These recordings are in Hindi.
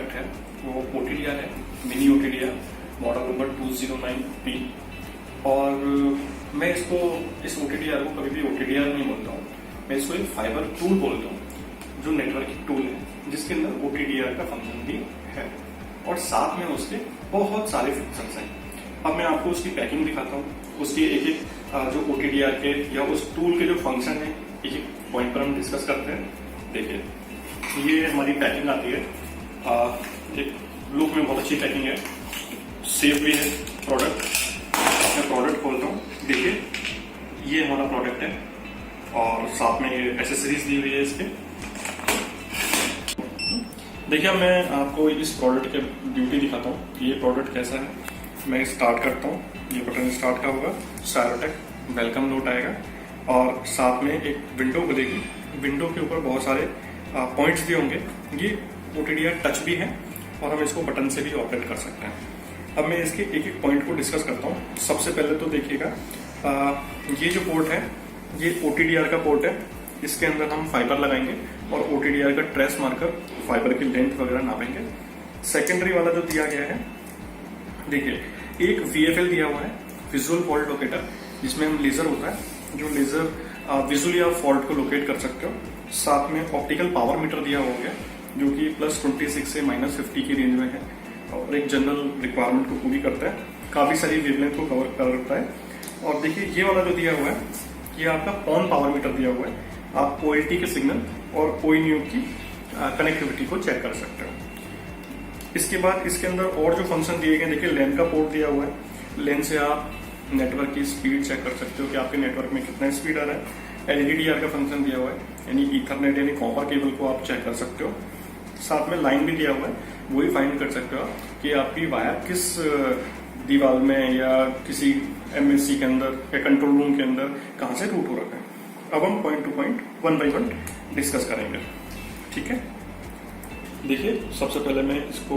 प्रोडक्ट है वो OTDR है, mini OTDR model number 209P। और मैं इसको इस OTDR को कभी भी OTDR नहीं बोलता हूँ, मैं इसको एक फाइबर टूल बोलता हूँ, जो नेटवर्किंग टूल है जिसके अंदर OTDR का फंक्शन भी है और साथ में उसके बहुत सारे फीचर्स हैं। अब मैं आपको उसकी पैकिंग दिखाता हूँ, उसकी एक एक जो OTDR के या उस टूल के जो फंक्शन है एक एक पॉइंट पर हम डिस्कस करते हैं। देखिए ये हमारी पैकिंग आती है, एक लुक में बहुत अच्छी पैकिंग है, सेफ भी है प्रोडक्ट। मैं प्रोडक्ट खोलता हूँ, देखिए ये हमारा प्रोडक्ट है और साथ में ये एसेसरीज दी हुई है इसके। देखिए मैं आपको इस प्रोडक्ट के ब्यूटी दिखाता हूँ कि ये प्रोडक्ट कैसा है। मैं स्टार्ट करता हूँ, ये बटन स्टार्ट का होगा, सायरोटेक वेलकम नोट आएगा और साथ में एक विंडो खुलेगी। विंडो के ऊपर बहुत सारे पॉइंट्स दिए होंगे। ये OTDR टच भी है और हम इसको बटन से भी ऑपरेट कर सकते हैं। अब मैं इसके एक एक पॉइंट को डिस्कस करता हूँ। सबसे पहले तो देखिएगा ये जो पोर्ट है ये OTDR का पोर्ट है, इसके अंदर हम फाइबर लगाएंगे और OTDR का ट्रेस मार्कर फाइबर की लेंथ वगैरह नापेंगे। सेकेंडरी वाला जो दिया गया है, देखिए एक VFL दिया हुआ है, विजुअल फॉल्ट लोकेटर, जिसमें हम लेजर होता है जो लेजर विजुअली आप फॉल्ट को लोकेट कर सकते हो। साथ में ऑप्टिकल पावर मीटर दिया हुआ है जो कि +26 से -50 की रेंज में है और एक जनरल रिक्वायरमेंट को पूरी करता है, काफी सारी वेवलेंथ को कवर करता है। और देखिए ये वाला जो दिया हुआ है ये आपका पॉन पावर मीटर दिया हुआ है, आप OLT के सिग्नल और ONU की कनेक्टिविटी को चेक कर सकते हो। इसके बाद इसके अंदर और जो फंक्शन दिए गए, देखिए लेन का पोर्ट दिया हुआ है, लेन से आप नेटवर्क की स्पीड चेक कर सकते हो कि आपके नेटवर्क में कितना स्पीड आ रहा है। LDDR का फंक्शन दिया हुआ है, यानी ईथरनेट यानी कॉपर केबल को आप चेक कर सकते हो। साथ में लाइन भी दिया हुआ है, वो ही फाइंड कर सकते हो कि आपकी वायर किस दीवार में या किसी MSC के अंदर या कंट्रोल रूम के अंदर कहाँ से रूट हो रखा है। अब हम point two point 1 by 1 discuss करेंगे, ठीक है। देखिए सबसे पहले मैं इसको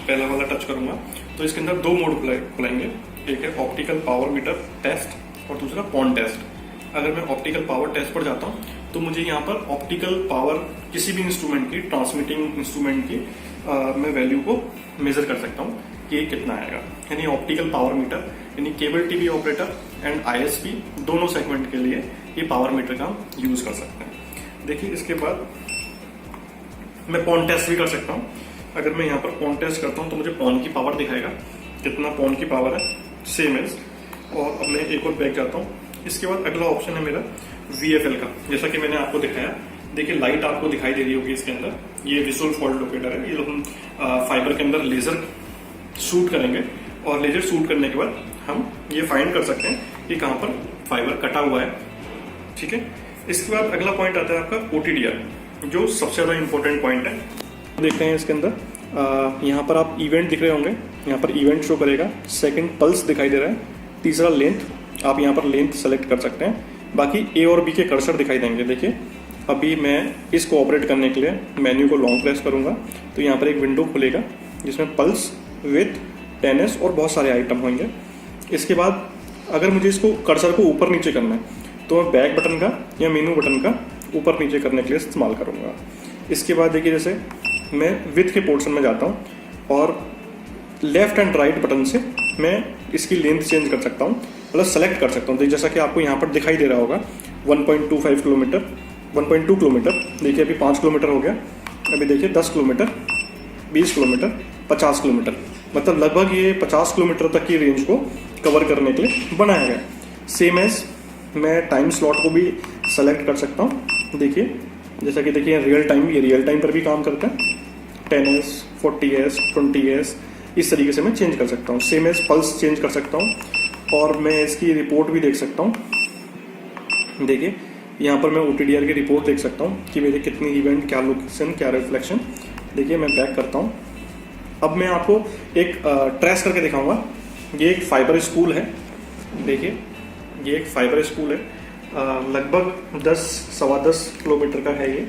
पहला वाला टच करूंगा तो इसके अंदर 2 मोड खुलाएंगे, एक है ऑप्टिकल पावर मीटर टेस्ट और दूसरा पॉन टेस्ट। अगर मैं ऑप्टिकल पावर टेस्ट पर जाता हूं तो मुझे यहाँ पर ऑप्टिकल पावर किसी भी इंस्ट्रूमेंट की, ट्रांसमिटिंग इंस्ट्रूमेंट की मैं वैल्यू को मेजर कर सकता हूँ कि ये कितना आएगा। यानी ऑप्टिकल पावर मीटर यानी cable TV operator and ISP दोनों सेगमेंट के लिए ये पावर मीटर का हम यूज कर सकते हैं। देखिए इसके बाद मैं पॉन टेस्ट भी कर सकता हूँ। अगर मैं यहाँ पर पॉन टेस्ट करता हूँ तो मुझे पॉन की पावर दिखाएगा, कितना पॉन की पावर है, सेम एज। और अब मैं एक और बैक जाता हूँ। इसके बाद अगला ऑप्शन है मेरा VFL का, जैसा कि मैंने आपको दिखाया। देखिए लाइट आपको दिखाई दे रही होगी इसके अंदर, ये विजुअल फॉल्ट लोकेटर है। ये हम फाइबर के अंदर लेजर शूट करेंगे और लेजर शूट करने के बाद हम ये फाइंड कर सकते हैं कि कहाँ पर फाइबर कटा हुआ है, ठीक है। इसके बाद अगला पॉइंट आता है आपका OTDR, जो सबसे ज्यादा इंपॉर्टेंट पॉइंट है। देखते हैं इसके अंदर यहाँ पर आप इवेंट दिख रहे होंगे, यहाँ पर इवेंट शो करेगा। सेकंड पल्स दिखाई दे रहा है, तीसरा लेंथ, आप यहाँ पर लेंथ सेलेक्ट कर सकते हैं। बाकी A और B के कर्सर दिखाई देंगे। देखिए अभी मैं इसको ऑपरेट करने के लिए मेन्यू को लॉन्ग प्रेस करूंगा तो यहाँ पर एक विंडो खुलेगा जिसमें पल्स, विथ, 10S और बहुत सारे आइटम होंगे। इसके बाद अगर मुझे इसको कर्सर को ऊपर नीचे करना है तो मैं बैक बटन का या मेनू बटन का ऊपर नीचे करने के लिए इस्तेमाल करूंगा। इसके बाद देखिए जैसे मैं विथ के पोर्शन में जाता हूँ और लेफ्ट एंड राइट बटन से मैं इसकी लेंथ चेंज कर सकता हूँ, मतलब सेलेक्ट कर सकता हूँ। जैसा कि आपको यहाँ पर दिखाई दे रहा होगा 1.25 किलोमीटर, 1.2 किलोमीटर। देखिए अभी 5 किलोमीटर हो गया, अभी देखिए 10 किलोमीटर, 20 किलोमीटर, 50 किलोमीटर, मतलब लगभग ये 50 किलोमीटर तक की रेंज को कवर करने के लिए बनाया गया। सेम एज मैं टाइम स्लॉट को भी सेलेक्ट कर सकता हूँ। देखिए जैसा कि देखिए रियल टाइम, ये रियल टाइम पर भी काम करता है। 10S, 40S, 20S इस तरीके से मैं चेंज कर सकता हूँ। सेम एज पल्स चेंज कर सकता हूँ और मैं इसकी रिपोर्ट भी देख सकता हूँ। देखिए यहाँ पर मैं OTDR की रिपोर्ट देख सकता हूँ कि मेरे कितनी इवेंट, क्या लोकेशन, क्या रिफ्लेक्शन। देखिए मैं बैक करता हूँ। अब मैं आपको एक ट्रेस करके दिखाऊंगा। ये एक फाइबर स्पूल है, देखिए ये एक फाइबर स्पूल है, लगभग 10-10.25 किलोमीटर का है ये।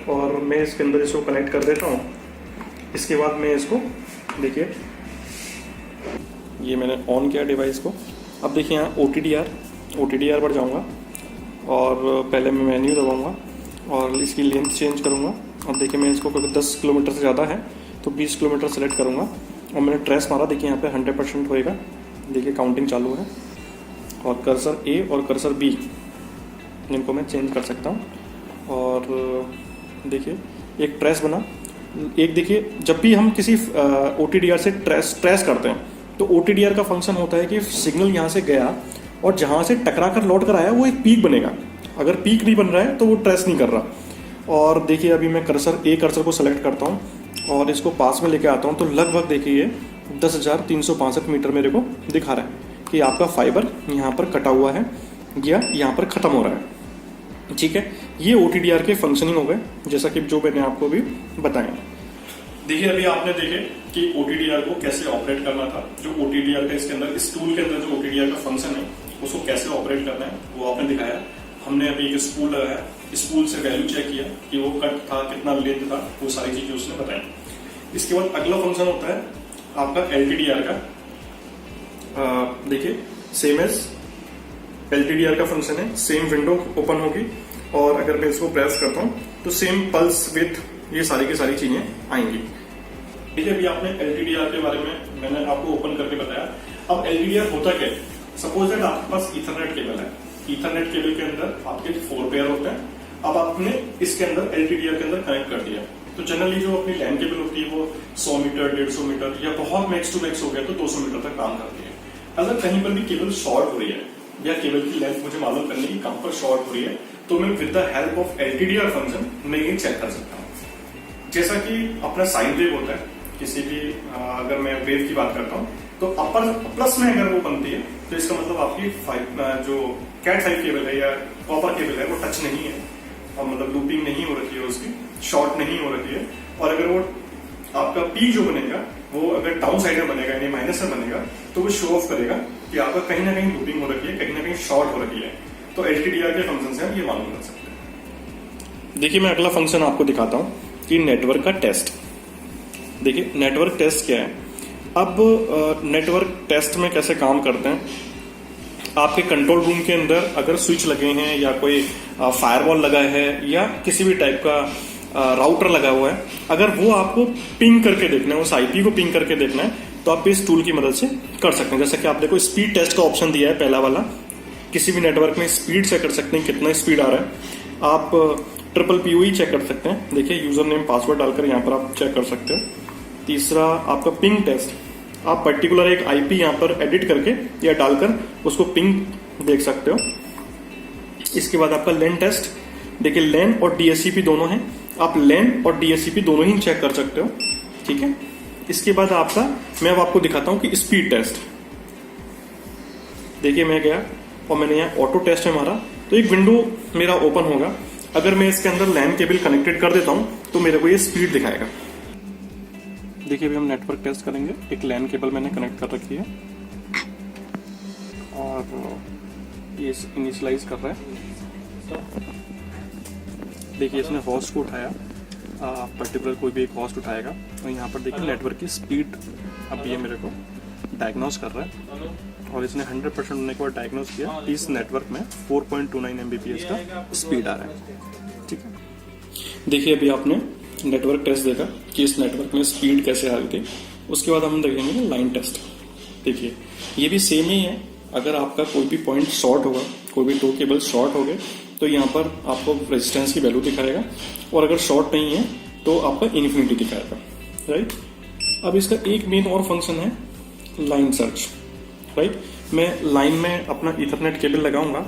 और मैं इसके अंदर इसको कनेक्ट कर देता हूँ। इसके बाद मैं इसको, देखिए ये मैंने ऑन किया डिवाइस को। अब देखिए यहाँ OTDR पर जाऊँगा और पहले मैं मेन्यू दबाऊँगा और इसकी लेंथ चेंज करूँगा। अब देखिए मैं इसको, क्योंकि 10 किलोमीटर से ज़्यादा है तो 20 किलोमीटर सेलेक्ट करूँगा और मैंने ट्रेस मारा। देखिए यहाँ पे 100% होएगा। देखिए काउंटिंग चालू है। और कर्सर ए और कर्सर बी इनको मैं चेंज कर सकता हूँ। और देखिए एक ट्रेस बना। एक देखिए जब भी हम किसी OTDR से ट्रेस करते हैं तो OTDR का फंक्शन होता है कि सिग्नल यहाँ से गया और जहाँ से टकरा कर लौट कर आया वो एक पीक बनेगा। अगर पीक नहीं बन रहा है तो वो ट्रेस नहीं कर रहा। और देखिए अभी मैं कर्सर को सेलेक्ट करता हूँ और इसको पास में लेके आता हूँ तो लगभग देखिए 10,365 मीटर मेरे को दिखा रहा है कि आपका फाइबर यहाँ पर कटा हुआ है या यहाँ पर ख़त्म हो रहा है। ठीक है, ये OTDR के फंक्शनिंग हो गए, जैसा कि जो मैंने आपको भी बताया। देखिए अभी आपने देखे कि OTDR को कैसे ऑपरेट करना था। जो OTDR का इसके अंदर, इस टूल के अंदर जो OTDR का फंक्शन है उसको कैसे ऑपरेट करना है वो आपने दिखाया। हमने अभी एक स्पूल लगाया, स्पूल से वैल्यू चेक किया कि वो कट था, कितना लेंथ था, वो सारी चीजें उसने बताई। इसके बाद अगला फंक्शन होता है आपका LTDR का। देखिए सेम एज LTDR का फंक्शन है, सेम विंडो ओपन होगी और अगर मैं इसको प्रेस करता हूँ तो सेम पल्स विथ ये सारी की सारी चीजें आएंगी। ठीक है, अभी आपने LTDR के बारे में मैंने आपको ओपन करके बताया। अब LTDR होता क्या है? सपोज दैट आपके पास ईथरनेट केबल है। ईथरनेट केबल के अंदर आपके 4 पेयर होते हैं। अब आपने इसके अंदर LTDR के अंदर कनेक्ट कर दिया तो जनरली जो अपनी लैन केबल होती है वो 100 मीटर, 150 मीटर या बहुत मैक्स टू मैक्स हो गया तो 200 मीटर तक काम करती है। अगर कहीं पर भी केबल शॉर्ट हो रही है या केबल की लेंथ मुझे मालूम करनी है कहां पर शॉर्ट हो रही है तो मैं with the help of LTDR function मैं ये चेक कर सकता हूँ। जैसा कि अपना साइन वेव होता है, किसी भी अगर मैं वेव की बात करता हूँ तो अपर प्लस में अगर वो बनती है तो इसका मतलब आपकी जो कैट 5 केबल है या कॉपर केबल है वो टच नहीं है और मतलब लूपिंग नहीं हो रखी है, उसकी शॉर्ट नहीं हो रखी है। और अगर वो आपका पी जो बनेगा वो अगर डाउन साइड में बनेगा यानी माइनस में बनेगा तो वो शो ऑफ करेगा कि आपका कहीं ना कहीं लूपिंग हो रखी है, कहीं ना कहीं शॉर्ट हो रखी है। तो LTDR के फंक्शन से हम ये मालूम कर सकते हैं। देखिए मैं अगला फंक्शन आपको दिखाता हूँ कि नेटवर्क का टेस्ट। देखिए नेटवर्क टेस्ट क्या है। अब नेटवर्क टेस्ट में कैसे काम करते हैं, आपके कंट्रोल रूम के अंदर अगर स्विच लगे हैं या कोई फायरवॉल लगा है या किसी भी टाइप का राउटर लगा हुआ है, अगर वो आपको पिंग करके देखना है, उस IP को पिंग करके देखना है तो आप इस टूल की मदद से कर सकते हैं। जैसे कि आप देखो स्पीड टेस्ट का ऑप्शन दिया है पहला वाला, किसी भी नेटवर्क में स्पीड चेक कर सकते हैं कितना स्पीड आ रहा है। आप ट्रिपल PoE चेक कर सकते हैं, देखिए यूजर नेम पासवर्ड डालकर यहाँ पर आप चेक कर सकते हो। तीसरा आपका पिंग टेस्ट, आप पर्टिकुलर एक IP यहाँ पर एडिट करके या डालकर उसको पिंग देख सकते हो। इसके बाद आपका लैन टेस्ट, देखिए लैन और DHCP दोनों हैं, आप लैन और DHCP दोनों ही चेक कर सकते हो। ठीक है, इसके बाद आपका मैं अब आपको दिखाता हूं कि स्पीड टेस्ट। देखिए मैं गया और मैंने यहाँ ऑटो टेस्ट में मारा तो एक विंडो मेरा ओपन होगा। अगर मैं इसके अंदर लैन केबल कनेक्टेड कर देता हूं तो मेरे को ये स्पीड दिखाएगा। देखिए अभी हम नेटवर्क टेस्ट करेंगे। एक लैन केबल मैंने कनेक्ट कर रखी है और ये इनिशियलाइज कर रहा है। देखिए इसने होस्ट को उठाया, पर्टिकुलर कोई भी एक होस्ट उठाएगा और यहाँ पर देखिए नेटवर्क की स्पीड अब ये मेरे को डायग्नोस कर रहा है और इसने 100% होने के बाद डायग्नोस किया इस नेटवर्क में 4.29 Mbps का स्पीड आ रहा है। ठीक है, देखिए अभी आपने नेटवर्क टेस्ट देखा कि इस नेटवर्क में स्पीड कैसे आ रही थी। उसके बाद हम देखेंगे लाइन टेस्ट। देखिए ये भी सेम ही है। अगर आपका कोई भी पॉइंट शॉर्ट होगा, कोई भी 2 केबल शॉर्ट हो गए तो यहाँ पर आपको रेजिस्टेंस की वैल्यू दिखाएगा और अगर शॉर्ट नहीं है तो आपका इन्फिनिटी दिखाएगा। राइट, अब इसका एक मेन और फंक्शन है लाइन सर्च। राइट, मैं लाइन में अपना ईथरनेट केबल लगाऊंगा,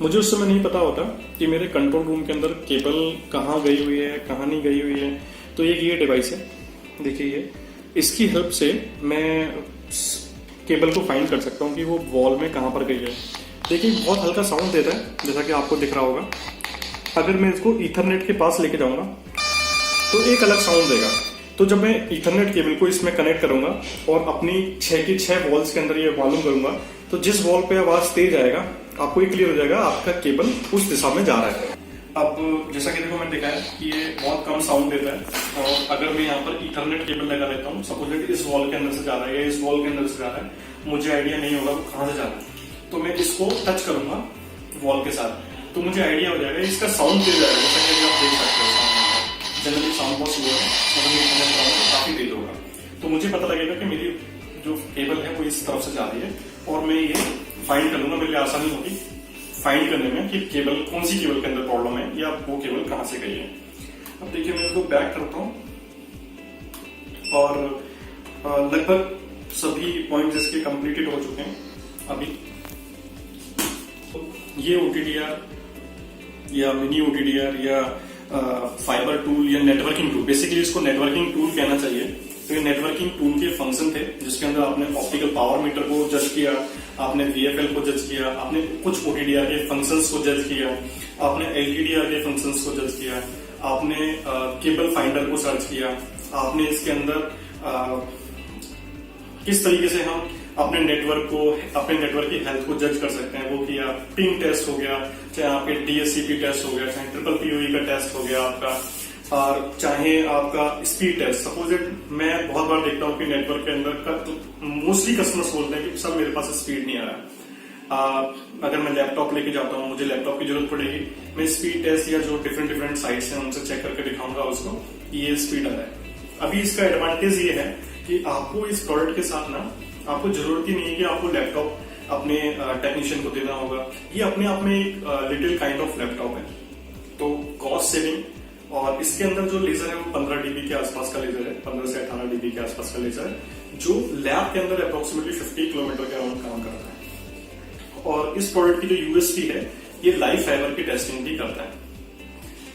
मुझे उस समय नहीं पता होता कि मेरे कंट्रोल रूम के अंदर केबल कहाँ गई हुई है कहाँ नहीं गई हुई है। तो ये डिवाइस है, देखिए ये, इसकी हेल्प से मैं केबल को फाइंड कर सकता हूँ कि वो वॉल में कहाँ पर गई है। देखिए बहुत हल्का साउंड देता है जैसा कि आपको दिख रहा होगा। अगर मैं इसको ईथरनेट के पास लेके जाऊंगा तो एक अलग साउंड देगा। तो जब मैं ईथरनेट केबल को इसमें कनेक्ट करूंगा और अपनी 6 की 6 वॉल्स के अंदर ये मालूम करूंगा तो जिस वॉल पे आवाज तेज आएगा आपको ये क्लियर हो जाएगा आपका केबल उस दिशा में जा रहा है। अब जैसा कि देखो मैंने देखा है कि ये बहुत कम साउंड देता है और अगर मैं यहाँ पर ईथरनेट केबल लगा लेता हूँ, सपोज इस वॉल के अंदर से जा रहा है या इस वॉल के अंदर से जा रहा है, मुझे आइडिया नहीं होगा वो कहाँ से जा रहा है, तो मैं इसको टच करूंगा वॉल के साथ तो मुझे आइडिया हो जाएगा इसका साउंड तेज आएगा। जैसा कि आप देख सकते हो जनरली साउंड बहुत स्लो है, काफी तो मुझे पता लगेगा कि मेरी जो केबल है वो इस तरफ से जा रही है और मैं ये फाइंड कर लूंगा, मेरे लिए आसानी होगी फाइंड करने में कि केबल कौन सी केबल के अंदर प्रॉब्लम है या वो केबल कहां से गई है। अब देखिए मैं इसको बैक करता हूं और लगभग सभी पॉइंट्स इसके कंप्लीटेड हो चुके हैं। अभी ये OTDR या मिनी OTDR या फाइबर टूल या नेटवर्किंग टूल, बेसिकली इसको नेटवर्किंग टूल कहना चाहिए। तो ये नेटवर्किंग टूल के फंक्शन थे जिसके अंदर आपने ऑप्टिकल पावर मीटर को जज किया, आपने VFL को जज किया, आपने कुछ OTDR के फंक्शंस को जज किया, आपने LTDR के फंक्शंस को जज किया, आपने केबल फाइंडर को सर्च किया, आपने इसके अंदर किस तरीके से हम अपने नेटवर्क की हेल्थ को जज कर सकते हैं वो किया। पिंग टेस्ट हो गया, चाहे आपके DSCP टेस्ट हो गया, चाहे ट्रिपल PoE का टेस्ट हो गया आपका, और चाहे आपका स्पीड टेस्ट। सपोज मैं बहुत बार देखता हूँ कि नेटवर्क के अंदर मोस्टली कस्टमर्स बोलते हैं कि सर मेरे पास स्पीड नहीं आ रहा। अगर मैं लैपटॉप लेके जाता हूँ, मुझे लैपटॉप की जरूरत पड़ेगी, मैं स्पीड टेस्ट या जो डिफरेंट साइट्स हैं उनसे चेक करके दिखाऊंगा उसको ये स्पीड आ रहा है। अभी इसका एडवांटेज ये है कि आपको इस प्रोडक्ट के साथ ना आपको जरूरत ही नहीं है कि आपको लैपटॉप अपने टेक्नीशियन को देना होगा। ये अपने आप में एक लिटिल काइंड ऑफ लैपटॉप है, तो कॉस्ट सेविंग। और इसके अंदर जो लेजर है वो 15 dB के आसपास का लेजर है, 15 से 18 dB के आसपास का लेजर है, जो लैब के अंदर अप्रोक्सीमेटली 50 किलोमीटर के अराउंड काम करता है। और इस प्रोडक्ट की जो USP है, ये लाइव फाइबर की टेस्टिंग भी करता है।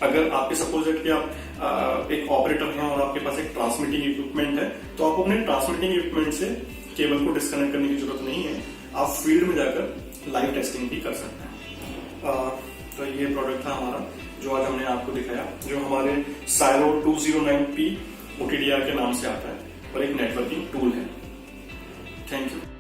अगर आपके सपोज कि आप एक ऑपरेटर हैं और आपके पास एक ट्रांसमिटिंग इक्विपमेंट है, तो आप अपने ट्रांसमिटिंग इक्विपमेंट से केबल को डिस्कनेक्ट करने की जरूरत नहीं है, आप फील्ड में जाकर लाइव टेस्टिंग भी कर सकते हैं। तो ये प्रोडक्ट था हमारा जो आज हमने आपको दिखाया, जो हमारे Syro 209P OTDR के नाम से आता है और एक नेटवर्किंग टूल है। Thank you.